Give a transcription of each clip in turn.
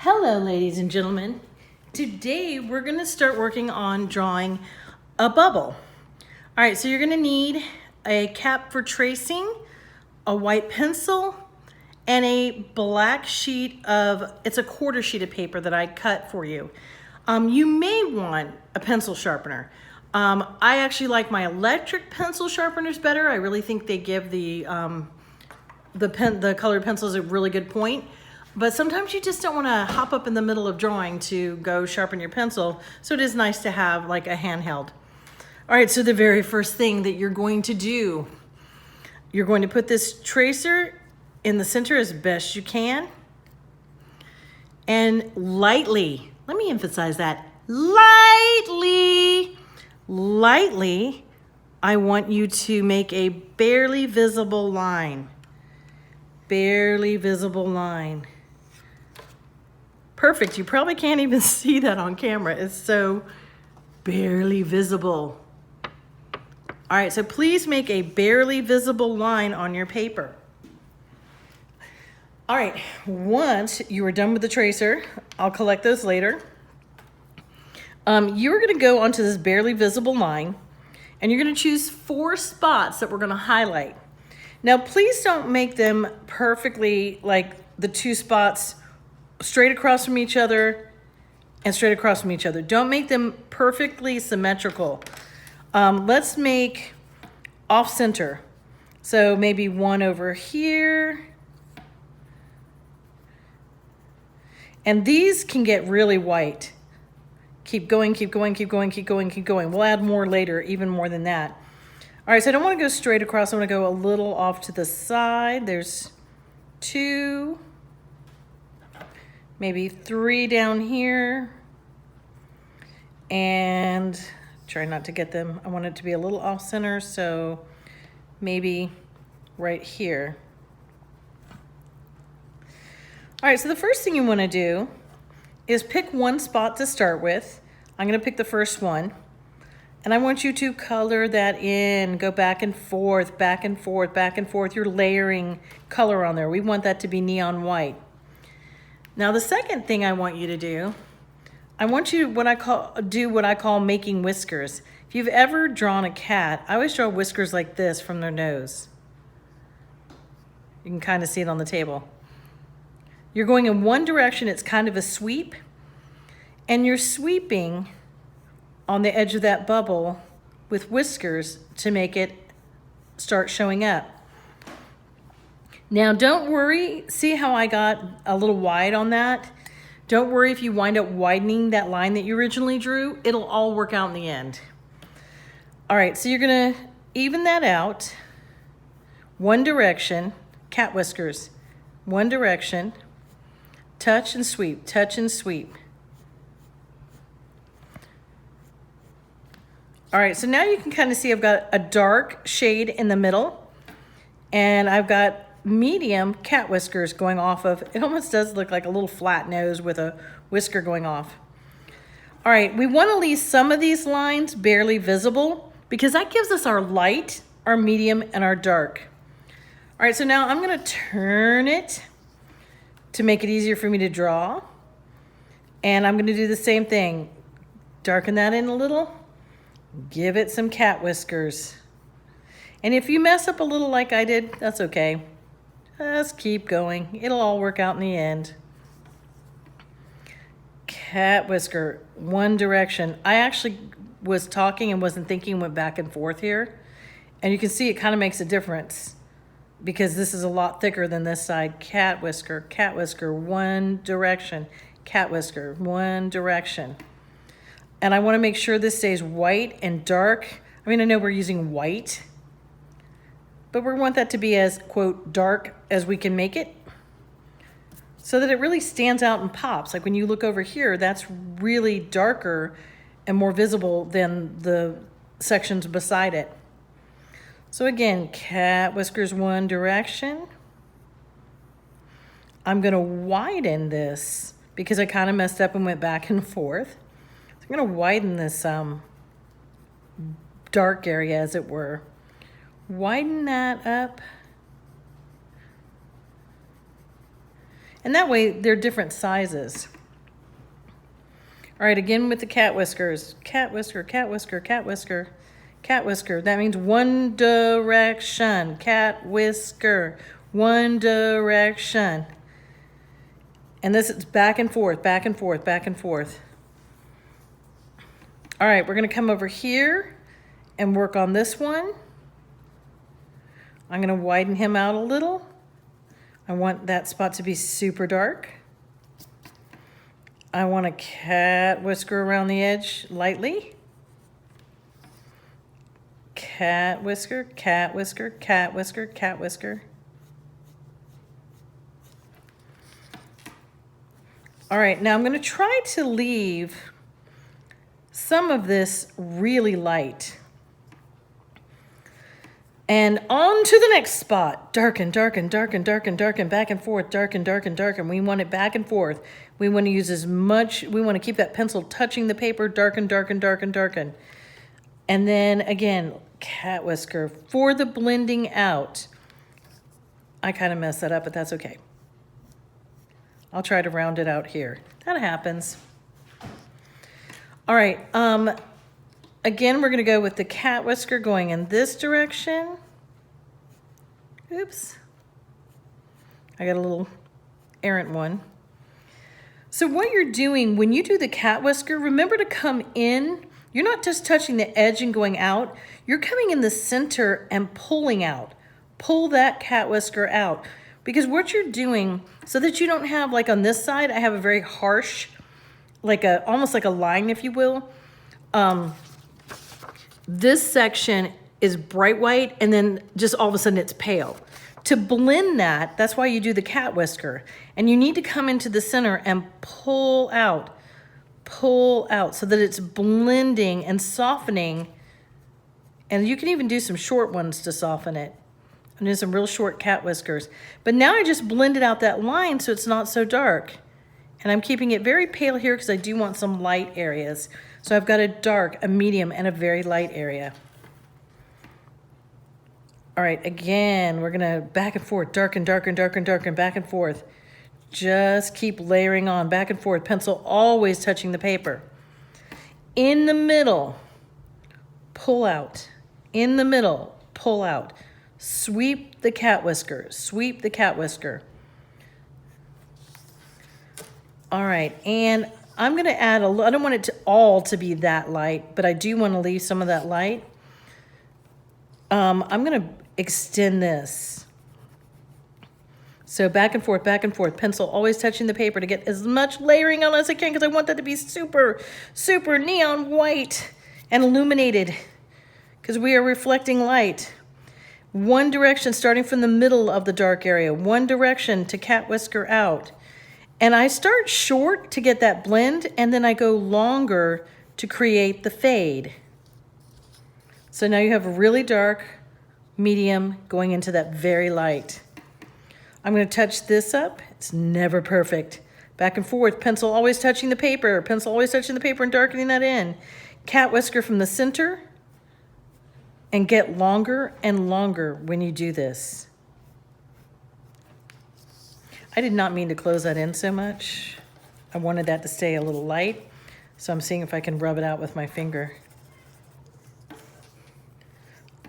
Hello, ladies and gentlemen. Today we're going to start working on drawing a bubble. All right, so you're going to need a cap for tracing, a white pencil, and a black sheet of, it's a quarter sheet of paper that I cut for you. You may want a pencil sharpener. I actually like my electric pencil sharpeners better. I really think they give the colored pencils a really good point. But sometimes you just don't want to hop up in the middle of drawing to go sharpen your pencil. So it is nice to have like a handheld. All right, so the very first thing that you're going to do, you're going to put this tracer in the center as best you can. And lightly, let me emphasize that, lightly, I want you to make a barely visible line. Barely visible line. Perfect. You probably can't even see that on camera. It's so barely visible. All right, so please make a barely visible line on your paper. All right, once you are done with the tracer, I'll collect those later. You're going to go onto this barely visible line, and you're going to choose 4 spots that we're going to highlight. Now, please don't make them perfectly like the 2 spots straight across from each other and straight across from each other. Don't make them perfectly symmetrical. Let's make off center. So maybe one over here. And these can get really white. Keep going, keep going, keep going, keep going, keep going. We'll add more later, even more than that. All right, so I don't want to go straight across. I want to go a little off to the side. There's 2, maybe 3 down here. And try not to get them. I want it to be a little off center, so maybe right here. All right, so the first thing you want to do is pick one spot to start with. I'm going to pick the first one. And I want you to color that in, go back and forth, back and forth, back and forth. You're layering color on there. We want that to be neon white. Now the second thing I want you to do, I want you do what I call making whiskers. If you've ever drawn a cat, I always draw whiskers like this from their nose. You can kind of see it on the table. You're going in one direction, it's kind of a sweep, and you're sweeping on the edge of that bubble with whiskers to make it start showing up. Now don't worry, see how I got a little wide on that? Don't worry if you wind up widening that line that you originally drew, it'll all work out in the end. All right, so you're gonna even that out. One direction, cat whiskers, one direction, touch and sweep, touch and sweep. All right, so now you can kind of see I've got a dark shade in the middle, and I've got medium cat whiskers going off of, it almost does look like a little flat nose with a whisker going off. All right, we want to leave some of these lines barely visible because that gives us our light, our medium, and our dark. All right, so now I'm going to turn it to make it easier for me to draw. And I'm going to do the same thing. Darken that in a little. Give it some cat whiskers. And if you mess up a little like I did, that's okay. Just keep going. It'll all work out in the end. Cat whisker, one direction. I actually was talking and wasn't thinking, went back and forth here. And you can see it kind of makes a difference because this is a lot thicker than this side. Cat whisker, one direction. Cat whisker, one direction. And I want to make sure this stays white and dark. I mean, I know we're using white, but we want that to be as, quote, dark as we can make it so that it really stands out and pops. Like when you look over here, that's really darker and more visible than the sections beside it. So again, cat whiskers one direction. I'm going to widen this because I kind of messed up and went back and forth. I'm going to widen this dark area, as it were. Widen that up. And that way they're different sizes. All right, again with the cat whiskers. Cat whisker, cat whisker, cat whisker, cat whisker. That means one direction. Cat whisker, one direction. And this is back and forth, back and forth, back and forth. All right, we're gonna come over here and work on this one. I'm gonna widen him out a little. I want that spot to be super dark. I want a cat whisker around the edge lightly. Cat whisker, cat whisker, cat whisker, cat whisker. All right, now I'm going to try to leave some of this really light. And on to the next spot. Darken, darken, darken, darken, darken, back and forth, darken, darken, darken. We want it back and forth. We want to use as much, we want to keep that pencil touching the paper, darken, darken, darken, darken. And then again, cat whisker for the blending out. I kind of messed that up, but that's okay. I'll try to round it out here. That happens. All right, again, we're gonna go with the cat whisker going in this direction. Oops. I got a little errant one. So what you're doing when you do the cat whisker, remember to come in. You're not just touching the edge and going out. You're coming in the center and pulling out. Pull that cat whisker out. Because what you're doing, so that you don't have, like on this side, I have a very harsh, almost like a line, if you will. This section is bright white, and then just all of a sudden it's pale. To blend that, that's why you do the cat whisker. And you need to come into the center and pull out so that it's blending and softening. And you can even do some short ones to soften it. And do some real short cat whiskers. But now I just blended out that line so it's not so dark. And I'm keeping it very pale here because I do want some light areas. So I've got a dark, a medium, and a very light area. All right, again, we're gonna back and forth, darken, darken, darken, darken, back and forth. Just keep layering on, back and forth, pencil always touching the paper. In the middle, pull out. In the middle, pull out. Sweep the cat whisker, sweep the cat whisker. All right, and I'm gonna add I don't want it to all to be that light, but I do wanna leave some of that light. I'm gonna extend this. So back and forth, pencil always touching the paper to get as much layering on as I can because I want that to be super, super neon white and illuminated because we are reflecting light. One direction starting from the middle of the dark area, one direction to cat whisker out. And I start short to get that blend, and then I go longer to create the fade. So now you have a really dark, medium, going into that very light. I'm gonna touch this up. It's never perfect. Back and forth, pencil always touching the paper, pencil always touching the paper and darkening that in. Cat whisker from the center, and get longer and longer when you do this. I did not mean to close that in so much. I wanted that to stay a little light, so I'm seeing if I can rub it out with my finger.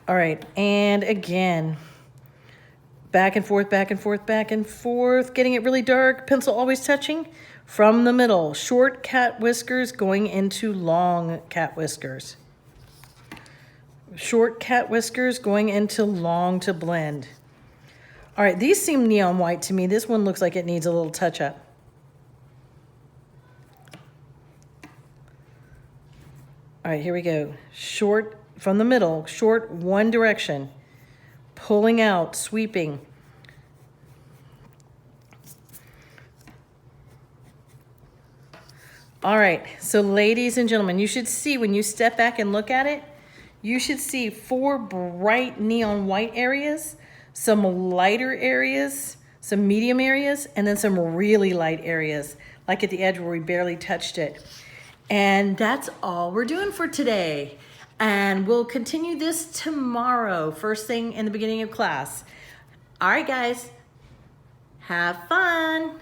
All right, and again, back and forth, back and forth, back and forth, getting it really dark, pencil always touching from the middle. Short cat whiskers going into long cat whiskers. Short cat whiskers going into long to blend. All right, these seem neon white to me. This one looks like it needs a little touch up. All right, here we go. Short from the middle, short one direction, pulling out, sweeping. All right, so ladies and gentlemen, you should see when you step back and look at it, you should see 4 bright neon white areas, some lighter areas, some medium areas, and then some really light areas, like at the edge where we barely touched it. And that's all we're doing for today. And we'll continue this tomorrow, first thing in the beginning of class. All right, guys, have fun.